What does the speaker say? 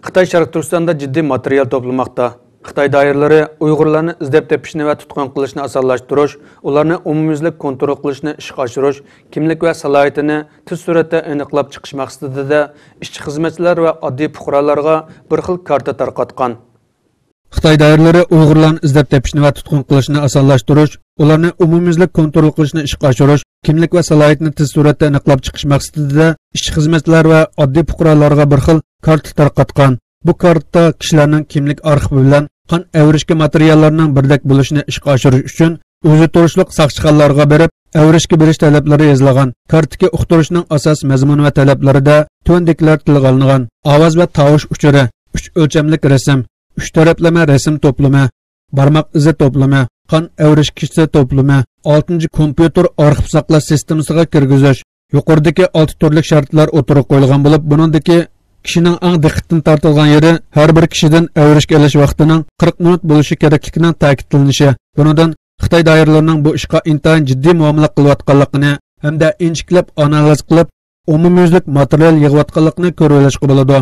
Xitoy Sharq Turkistonda jiddiy material to'plamoqda. Xitoy doiralari Uyg'urlarni izlab tepishni va tutqun qilishni osonlashtirish, ularni umumyuzlik kontrol qilishni ishga oshirish, kimlik va salohiyatini tez suratda aniqlab chiqish maqsadida ishchi xizmatchilar va oddiy fuqarolarga bir xil karta tarqatgan. Xitoy doiralari Uyg'urlarni izlab tepishni va tutqun qilishni osonlashtirish, ularni umumyuzlik kontrol qilishni ishga oshirish, kimlik va salohiyatni tez suratda aniqlab chiqish maqsadida ishchi xizmatchilar va oddiy fuqarolarga bir xil karta tarqatgan. Bu karta kishilarning kimlik arxivi bilan qon avrishga materiallarning birdek bo'lishini ishga oshirish uchun o'zi turishliq soqchixonlarga berib, avrishga berish talablari yozilgan. Kartaga uqtirishning asos mazmuni va talablarida tuandagilar tilga olingan. Ovoz va tovush uchuri, 3 o'lchamlik rasm, 3 taraflama rasm to'plami, barmoq izi to'plami, qon avrish kisi to'plami, 6 kompyuter arxiv saqlash sistemasiga kirgizish. Yuqoridagi 6 turli shartlar o'tirib qo'yilgan bo'lib, buningdagi kishining eng diqqatini tortilgan yeri har bir kishidan avrishga olish vaqtining 40 minut bo'lishi kerakligining ta'kidlanishi. Bundan Xitoy doiralarining bu ishga intayin jiddiy muomala qilayotganligini hamda inchiklab analiz qilib, umumyuzlik material yig'ayotganligini ko'rib olishga bo'ladi.